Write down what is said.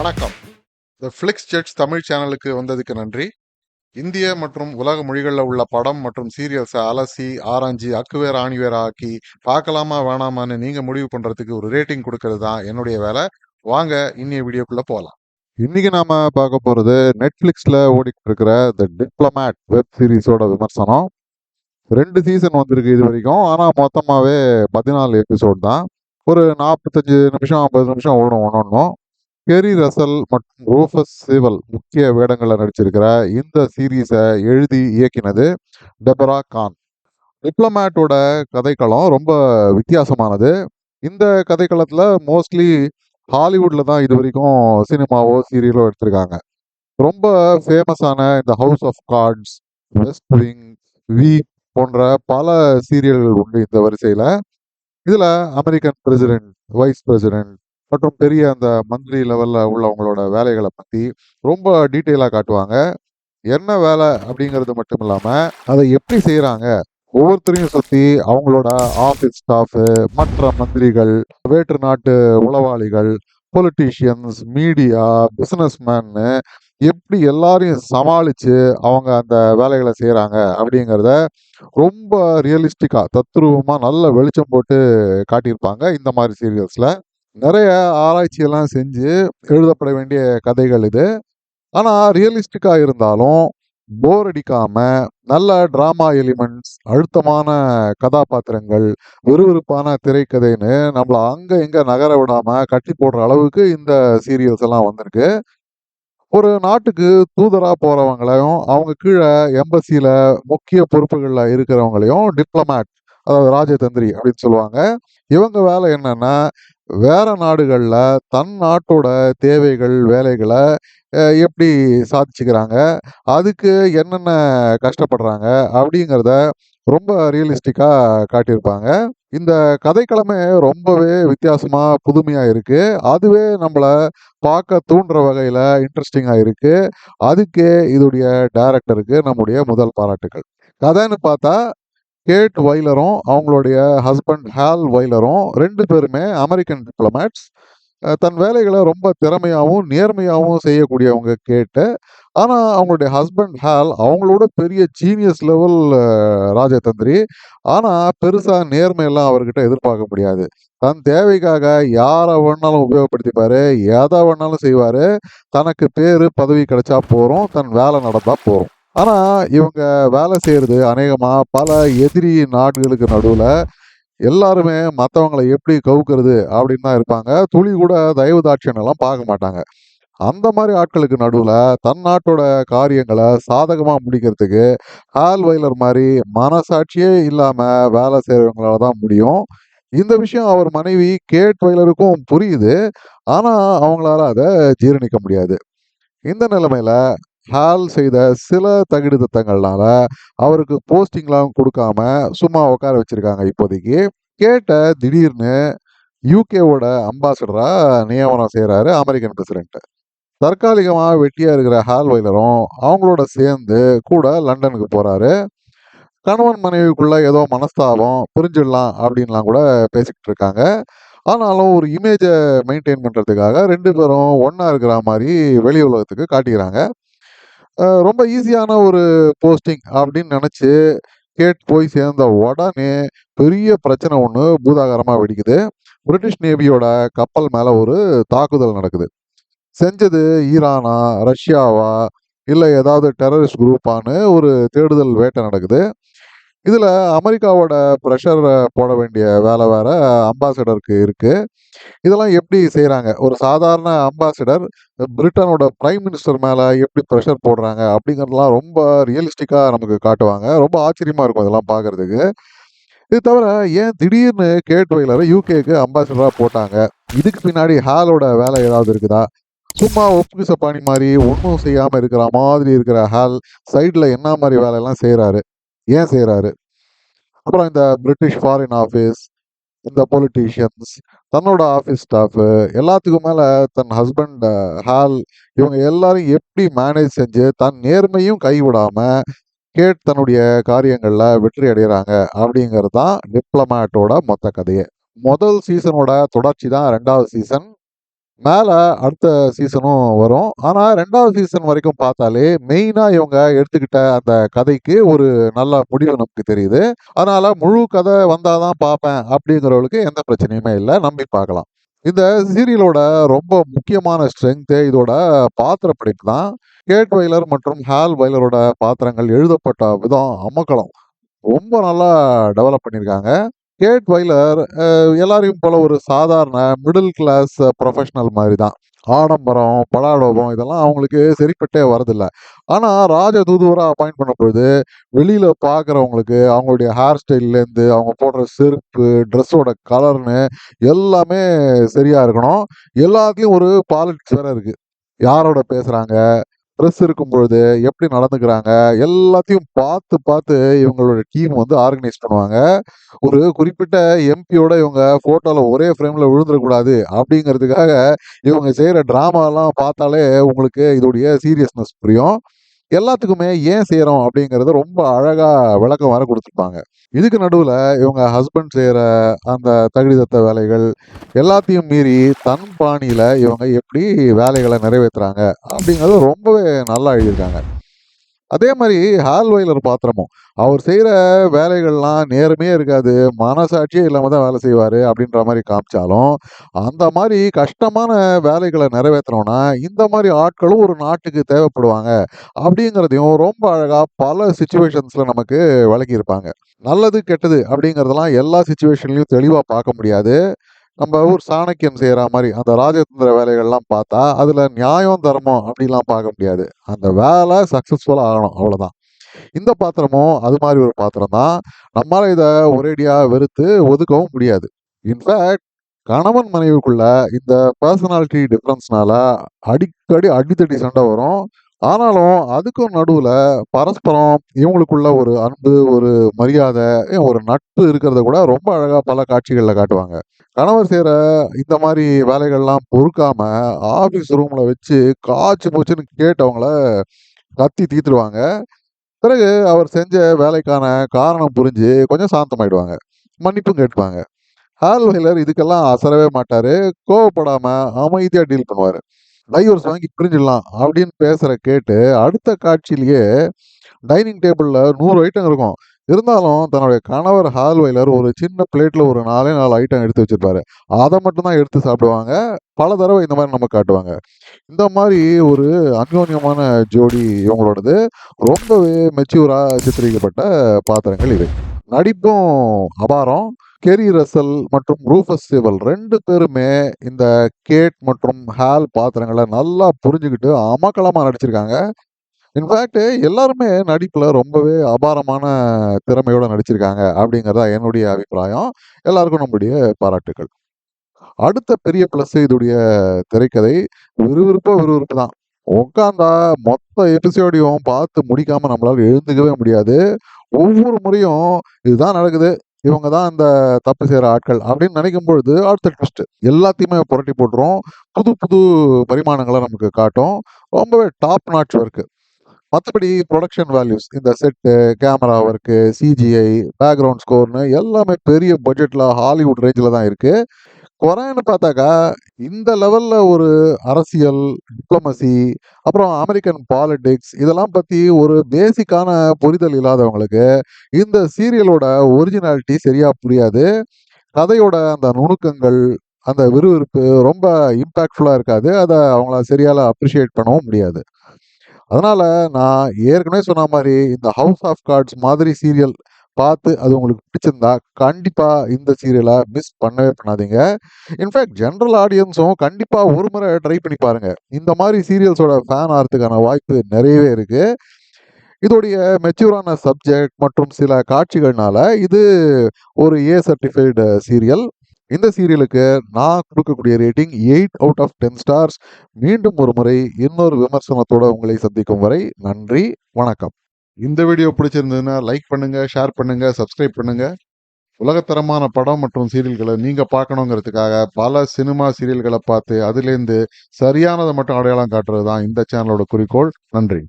வணக்கம். த ஃப்ளிக்ஸ் ஜெட்ஸ் தமிழ் சேனலுக்கு வந்ததுக்கு நன்றி. இந்திய மற்றும் உலக மொழிகளில் உள்ள படம் மற்றும் சீரியல்ஸை அலசி ஆராய்ஞ்சி அக்குவேர் ஆணிவேர் ஆக்கி பார்க்கலாமா வேணாமான்னு நீங்க முடிவு பண்றதுக்கு ஒரு ரேட்டிங் கொடுக்கறது தான் என்னுடைய வேலை. வாங்க இன்னைய வீடியோக்குள்ள போகலாம். இன்னைக்கு நாம பார்க்க போறது நெட்ஃபிளிக்ஸ்ல ஓடிட்டு இருக்கிற த டிப்ளமேட் வெப் சீரிஸோட விமர்சனம். 2 சீசன் வந்திருக்கு இது வரைக்கும். ஆனா மொத்தமாவே 14 எபிசோட் தான். ஒரு 45 நிமிஷம் 50 நிமிஷம் ஓடும் ஒன்னொன்னும். கெரி ரசல் மற்றும் ரூஃபஸ் சீவல் முக்கிய வேடங்களில் நடிச்சிருக்கிற இந்த சீரீஸை எழுதி இயக்கினது டெபரா கான். டிப்ளமேட்டோட கதைக்களம் ரொம்ப வித்தியாசமானது. இந்த கதைக்களத்தில் மோஸ்ட்லி ஹாலிவுட்ல தான் இது வரைக்கும் சினிமாவோ சீரியலோ எடுத்திருக்காங்க. ரொம்ப ஃபேமஸான இந்த house of cards, west wing, V போன்ற பல சீரியல்கள் உண்டு இந்த வரிசையில். இதில் அமெரிக்கன் பிரசிடென்ட், வைஸ் பிரசிடென்ட் மற்றும் பெரிய அந்த மந்திரி லெவலில் உள்ளவங்களோட வேலைகளை பற்றி ரொம்ப டீட்டெயிலாக காட்டுவாங்க. என்ன வேலை அப்படிங்கிறது மட்டும் இல்லாமல் அதை எப்படி செய்கிறாங்க, ஒவ்வொருத்தரையும் சுற்றி அவங்களோட ஆஃபீஸ் ஸ்டாஃபு, மற்ற மந்திரிகள், வேற்று நாட்டு உளவாளிகள், பொலிட்டீஷியன்ஸ், மீடியா, பிஸ்னஸ்மேன்னு எப்படி எல்லாரையும் சமாளித்து அவங்க அந்த வேலைகளை செய்கிறாங்க அப்படிங்கிறத ரொம்ப ரியலிஸ்டிக்காக தத்ரூபமாக நல்ல வெளிச்சம் போட்டு காட்டியிருப்பாங்க இந்த மாதிரி சீரியல்ஸில். நிறைய ஆராய்ச்சியெல்லாம் செஞ்சு எழுதப்பட வேண்டிய கதைகள் இது. ஆனால் ரியலிஸ்டிக்காக இருந்தாலும் போர் அடிக்காம நல்ல டிராமா எலிமெண்ட்ஸ், அழுத்தமான கதாபாத்திரங்கள், விறுவிறுப்பான திரைக்கதைன்னு நம்மளை அங்கே எங்கே நகர விடாம கட்டி போடுற அளவுக்கு இந்த சீரியல்ஸ் எல்லாம் வந்திருக்கு. ஒரு நாட்டுக்கு தூதரா போறவங்களையும் அவங்க கீழே எம்பசியில முக்கிய பொறுப்புகள்ல இருக்கிறவங்களையும் டிப்ளமேட், அதாவது ராஜதந்திரி அப்படின்னு சொல்லுவாங்க. இவங்க வேலை என்னன்னா, வேற நாடுகள்ல தன் நாட்டோட தேவைகள், வேலைகளை எப்படி சாதிச்சுக்கிறாங்க, அதுக்கு என்னென்ன கஷ்டப்படுறாங்க அப்படிங்கிறத ரொம்ப ரியலிஸ்டிக்கா காட்டியிருப்பாங்க. இந்த கதைக்களமே ரொம்பவே வித்தியாசமா புதுமையா இருக்கு. அதுவே நம்மள பார்க்க தூண்டுற வகையில இன்ட்ரெஸ்டிங்கா இருக்கு. அதுக்கே இதோடைய டைரக்டருக்கு நம்முடைய முதல் பாராட்டுகள். கதைன்னு பார்த்தா கேட் வைலரும் அவங்களுடைய ஹஸ்பண்ட் ஹால் வைலரும் 2 பேருமே அமெரிக்கன் டிப்ளமேட்ஸ். தன் வேலைகளை ரொம்ப திறமையாகவும் நேர்மையாகவும் செய்யக்கூடியவங்க கேட்டு. ஆனால் அவங்களுடைய ஹஸ்பண்ட் ஹால் அவங்களோட பெரிய ஜீனியஸ் லெவல் ராஜதந்திரி. ஆனால் பெருசாக நேர்மையெல்லாம் அவர்கிட்ட எதிர்பார்க்க முடியாது. தன் தேவைக்காக யாரை வேணாலும் உபயோகப்படுத்திப்பாரு, எதை வேணாலும் செய்வார். தனக்கு பேர் பதவி கிடைச்சா போகிறோம், தன் வேலை நடந்தால் போகிறோம். ஆனால் இவங்க வேலை செய்கிறது அநேகமாக பல எதிரி நாடுகளுக்கு நடுவில் எல்லாருமே மற்றவங்களை எப்படி கவுக்கிறது அப்படின்னு தான் இருப்பாங்க. துளி கூட தயவு தாட்சியம் எல்லாம் பார்க்க மாட்டாங்க. அந்த மாதிரி ஆட்களுக்கு நடுவில் தன் நாட்டோட காரியங்களை சாதகமாக முடிக்கிறதுக்கு ஹால் வைலர் மாதிரி மனசாட்சியே இல்லாமல் வேலை செய்கிறவங்களால தான் முடியும். இந்த விஷயம் அவர் மனைவி கேட் வைலருக்கும் புரியுது. ஆனால் அவங்களால அதை ஜீரணிக்க முடியாது. இந்த நிலைமையில ஹால் செய்த சில தகுதி திட்டங்கள்னால அவருக்கு போஸ்டிங்லாம் கொடுக்காம சும்மா உட்கார வச்சிருக்காங்க இப்போதைக்கு. கேட்ட திடீர்னு யூகேவோட அம்பாசடரா நியமனம் செய்யறாரு அமெரிக்கன் பிரசிடென்ட். தற்காலிகமா வெட்டியா இருக்கிற ஹால் வைலரும் அவங்களோட சேர்ந்து கூட லண்டனுக்கு போறாரு. கணவன் மனைவிக்குள்ள ஏதோ மனஸ்தாபம், புரிஞ்சிடலாம் அப்படின்லாம் கூட பேசிக்கிட்டு இருக்காங்க. ஆனாலும் ஒரு இமேஜை மெயின்டைன் பண்றதுக்காக 2 பேரும் ஒண்ணா இருக்கிற மாதிரி வெளி உலகத்துக்கு காட்டிக்கிறாங்க. ரொம்ப ஈஸியான ஒரு போஸ்டிங் அப்படின்னு நினைச்சு கேட் போய் சேர்ந்த உடனே பெரிய பிரச்சனை ஒன்று பூதாகரமாக வெடிக்குது. பிரிட்டிஷ் நேவியோட கப்பல் மேலே ஒரு தாக்குதல் நடக்குது. செஞ்சது ஈரானா, ரஷ்யாவா, இல்லை ஏதாவது டெரரிஸ்ட் குரூப்பான்னு ஒரு தேடுதல் வேட்டை நடக்குது. இதில் அமெரிக்காவோட ப்ரெஷர் போட வேண்டிய வேலை வேற அம்பாசடருக்கு இருக்கு. இதெல்லாம் எப்படி செய்கிறாங்க, ஒரு சாதாரண அம்பாசிடர் பிரிட்டனோட பிரைம் மினிஸ்டர் மேலே எப்படி ப்ரெஷர் போடுறாங்க அப்படிங்கிறதுலாம் ரொம்ப ரியலிஸ்டிக்காக நமக்கு காட்டுவாங்க. ரொம்ப ஆச்சரியமாக இருக்கும் இதெல்லாம் பார்க்குறதுக்கு. இது தவிர ஏன் திடீர்னு கேட் வைலரை யூகேக்கு அம்பாசிடராக போட்டாங்க, இதுக்கு பின்னாடி ஹாலோட வேலை ஏதாவது இருக்குதா? சும்மா ஒப்புக்கு சப்பானி மாதிரி ஒன்றும் செய்யாமல் இருக்கிற மாதிரி இருக்கிற ஹால் சைடில் என்ன மாதிரி வேலையெல்லாம் செய்கிறாரு, ஏன் செய்கிறாரு? அப்புறம் இந்த பிரிட்டிஷ் ஃபாரின் ஆஃபீஸ், இந்த பொலிட்டீஷியன்ஸ், தன்னோட ஆஃபீஸ் ஸ்டாஃப் எல்லாத்துக்கும் மேலே தன் ஹஸ்பண்ட் ஹால், இவங்க எல்லாரும் எப்படி மேனேஜ் செஞ்சு தன் நேர்மையும் கைவிடாம கேட் தன்னுடைய காரியங்கள்ல வெற்றி அடைகிறாங்க அப்படிங்கிறது தான் டிப்ளமேட்டோட மொத்த கதையே. முதல் சீசனோட தொடர்ச்சி தான் 2வது சீசன். மேல அடுத்த சீசனும் வரும். ஆனா 2வது சீசன் வரைக்கும் பார்த்தாலே, மெயினா இவங்க எடுத்துக்கிட்ட அந்த கதைக்கு ஒரு நல்ல முடிவு நமக்கு தெரியுது. அதனால முழு கதை வந்தா தான் பார்ப்பேன் அப்படிங்கிறவங்களுக்கு எந்த பிரச்சனையுமே இல்ல. நம்பி பார்க்கலாம். இந்த சீரியலோட ரொம்ப முக்கியமான ஸ்ட்ரெங்த்தே இதோட பாத்திர படைப்பு தான். கேட் வைலர் மற்றும் ஹால் வைலரோட பாத்திரங்கள் எழுதப்பட்ட விதம் அமர்க்களம். ரொம்ப நல்லா டெவலப் பண்ணியிருக்காங்க. கேட் வைலர் எல்லாரையும் போல ஒரு சாதாரண மிடில் கிளாஸ் புரொஃபஷனல் மாரி தான். ஆடம்பரம், படாடோபம் இதெல்லாம் அவங்களுக்கு சரிப்பட்டே வரதில்ல. ஆனா ராஜ தூதுவரா அப்பாயிண்ட் பண்ண பொழுது, வெளியில பார்க்குறவங்களுக்கு அவங்களுடைய ஹேர் ஸ்டைல்லேருந்து, அவங்க போடுற செருப்பு, ட்ரெஸ்ஸோட கலர்ன்னு எல்லாமே சரியா இருக்கணும். எல்லாத்துலயும் ஒரு பாலிடிக்ஸ் வேற இருக்கு. யாரோட பேசுறாங்க? ட்ரெஸ் இருக்கும்பொழுது எப்படி நடந்துக்கிறாங்க? எல்லாத்தையும் பார்த்து, பார்த்து இவங்களோட டீம் வந்து ஆர்கனைஸ் பண்ணுவாங்க. ஒரு குறிப்பிட்ட எம்பியோட இவங்க ஃபோட்டோல ஒரே ஃப்ரேம்ல விழுந்துறக்கூடாது அப்படிங்கிறதுக்காக, இவங்க செய்ற டிராமாலாம் பார்த்தாலே உங்களுக்கு இதோடைய சீரியஸ்னஸ் புரியும். எல்லாத்துக்குமே ஏன் செய்றோம் அப்படிங்கிறத ரொம்ப அழகா விளக்கம் வேற குடுத்துருப்பாங்க. இதுக்கு நடுவுல இவங்க ஹஸ்பண்ட் செய்ற அந்த தகுதிதத்த வேலைகள் எல்லாத்தையும் மீறி தன் பாணியில இவங்க எப்படி வேலைகள நிறைவேத்துறாங்க அப்படிங்கிறது ரொம்பவே நல்லா எழுதியிருக்காங்க. அதே மாரி ஹால்வைலர் பாத்திரமும். அவர் செய்ற வேலைகள்லாம் நேர்மையே இருக்காது. மனசாட்சியே இல்லாம தான் வேலை செய்வாரு அப்படின்ற மாரி காமிச்சாலும், அந்த மாரி கஷ்டமான வேலைகள நிறைவேத்தணும்னா, இந்த மாரி ஆட்களும் ஒரு நாட்டுக்கு தேவைப்படுவாங்க. அப்படிங்கிறதையும் ரொம்ப அழகா பல சிச்சுவேஷன்ஸ்ல நமக்கு விளக்கியிருப்பாங்க. நல்லது, கெட்டது அப்படிங்கிறதெல்லாம் எல்லா சிச்சுவேஷன்லயும் தெளிவா பார்க்க முடியாது. நம்ம ஊர் சாணக்கியன் செய்ற மாரி, அந்த ராஜதந்திர வேலைகள்லாம் பார்த்தா, அதுல நியாயம், தர்மம் அப்படிலாம் பார்க்க முடியாது. அந்த வேலை சக்சஸ்ஃபுல்லா ஆகணும். அவ்வளோதான். இந்த பாத்திரமும் அது மாரி ஒரு பாத்திரம் தான். நம்மால இத ஒரேடியா வெறுத்து ஒதுக்கவும் முடியாது. இன்ஃபாக்ட் கணவன் மனைவிக்குள்ள இந்த பெர்சனாலிட்டி டிஃபரன்ஸ்னால அடிக்கடி அடிதடி சண்டை வரும். ஆனாலும் அதுக்கும் நடுவுல பரஸ்பரம் இவங்களுக்குள்ள ஒரு அன்பு, ஒரு மரியாதை, ஒரு நட்பு இருக்கிறத கூட ரொம்ப அழகா பல காட்சிகள்ல காட்டுவாங்க. கணவர் செய்ற இந்த மாரி வேலைகள்லாம் பொறுக்காம, ஆஃபீஸ் ரூம்ல வச்சு காய்ச்சு மூச்சுன்னு கேட்டு அவங்கள கத்தி தீர்த்துருவாங்க. பிறகு அவர் செஞ்ச வேலைக்கான காரணம் புரிஞ்சு கொஞ்சம் சாந்தமாயிடுவாங்க. மன்னிப்பும் கேட்டுப்பாங்க. ஹால் வெய்லர் இதுக்கெல்லாம் அசரவே மாட்டாரு. கோவப்படாம அமைதியா டீல் பண்ணுவாரு. டைவர்ஸ் வாங்கி பிரிஞ்சிடலாம் அப்படின்னு பேசுற கேட்டு, அடுத்த காட்சியிலேயே டைனிங் டேபிள்ல 100 ஐட்டம் இருக்கும். இருந்தாலும் தன்னுடைய கணவர் ஹால்வைலர் ஒரு சின்ன பிளேட்ல ஒரு 4 ஐட்டம் எடுத்து வச்சிருப்பாரு. அத மட்டும் தான் எடுத்து சாப்பிடுவாங்க. பல தடவ இந்த மாரி நமக்கு காட்டுவாங்க. இந்த மாரி ஒரு அந்யோன்யமான ஜோடி இவங்களோடது. ரொம்பவே மெச்சூரா சித்தரிக்கப்பட்ட பாத்திரங்கள் இவை. நடிப்பும் அபாரம். கெரி ரசல் மற்றும் ரூஃபஸ் செவல் 2 பேருமே இந்த கேட் மற்றும் ஹால் பாத்திரங்கள நல்லா புரிஞ்சுகிட்டு அமர்க்களமா நடிச்சிருக்காங்க. இன்ஃபாக்ட் எல்லாருமே நடிப்புல ரொம்பவே அபாரமான திறமையோட நடிச்சிருக்காங்க அப்படிங்கிறது தான் என்னுடைய அபிப்பிராயம். எல்லாருக்கும் நம்முடைய பாராட்டுக்கள். அடுத்த பெரிய பிளஸ் இதுடைய திரைக்கதை. விறுவிறுப்பு தான். உட்கார்ந்தா மொத்த எபிசோடையும் பார்த்து முடிக்காம நம்மளால எழுந்துக்கவே முடியாது. ஒவ்வொரு முறையும் இதுதான் நடக்குது. இவங்க தான் இந்த தப்பு செய்ற ஆட்கள் அப்படின்னு நினைக்கும் பொழுது அடுத்த ட்விஸ்ட் எல்லாத்தையுமே புரட்டி போட்டுரும். புது புது பரிமாணங்கள நமக்கு காட்டும். ரொம்பவே டாப் நாட்ச் ஒர்க். மத்தபடி புரொடக்ஷன் வேல்யூஸ் இந்த set, camera work, CGI, background ஸ்கோர்ன்னு எல்லாமே பெரிய பட்ஜெட்ல ஹாலிவுட் ரேஞ்சில தான் இருக்கு. குறைன்னு பார்த்தாக்கா, இந்த லெவல்ல ஒரு அரசியல், டிப்ளோமசி, அப்புறம் அமெரிக்கன் பாலிடிக்ஸ் இதெல்லாம் பத்தி ஒரு பேசிக்கான புரிதல் இல்லாதவங்களுக்கு, இந்த சீரியலோட ஒரிஜினாலிட்டி சரியா புரியாது. கதையோட அந்த நுணுக்கங்கள், அந்த விறுவிறுப்பு ரொம்ப இம்பாக்ட்ஃபுல்லா இருக்காது. அத அவங்களால சரியால அப்ரிஷியேட் பண்ணவும் முடியாது. அதனால நான் ஏற்கனவே சொன்ன மாரி, இந்த ஹவுஸ் ஆஃப் கார்ட்ஸ் மாதிரி சீரியல் பார்த்து அது உங்களுக்கு பிடிச்சிருந்தா, கண்டிப்பா இந்த சீரியல மிஸ் பண்ணவே பண்ணாதீங்க. இன்ஃபாக்ட் ஜெனரல் ஆடியன்ஸும் கண்டிப்பா ஒரு முறை ட்ரை பண்ணி பாருங்க. இந்த மாரி சீரியல்ஸோட ஃபேன் ஆறதுக்கான வாய்ப்பு நெறையவே இருக்கு. இதோடைய மெச்சூரான சப்ஜெக்ட் மற்றும் சில காட்சிகள்னால, இது ஒரு ஏ சர்டிஃபைடு சீரியல். இந்த சீரியலுக்கு நான் குடுக்கக்கூடிய ரேட்டிங் 8 அவுட் ஆஃப் 10 ஸ்டார்ஸ். மீண்டும் ஒரு முறை இன்னொரு விமர்சனத்தோட உங்களை சந்திக்கும் வரை நன்றி, வணக்கம். இந்த வீடியோ பிடிச்சிருந்ததுன்னா லைக் பண்ணுங்க, ஷேர் பண்ணுங்க, சப்ஸ்கிரைப் பண்ணுங்க. உலகத்தரமான படம் மற்றும் சீரியல்களை நீங்க பார்க்கணுங்கிறதுக்காக பல சினிமா சீரியல்களை பார்த்து அதிலேருந்து சரியானதை மட்டும் அடையாளம் காட்டுறது தான் இந்த சேனலோட குறிக்கோள். நன்றி.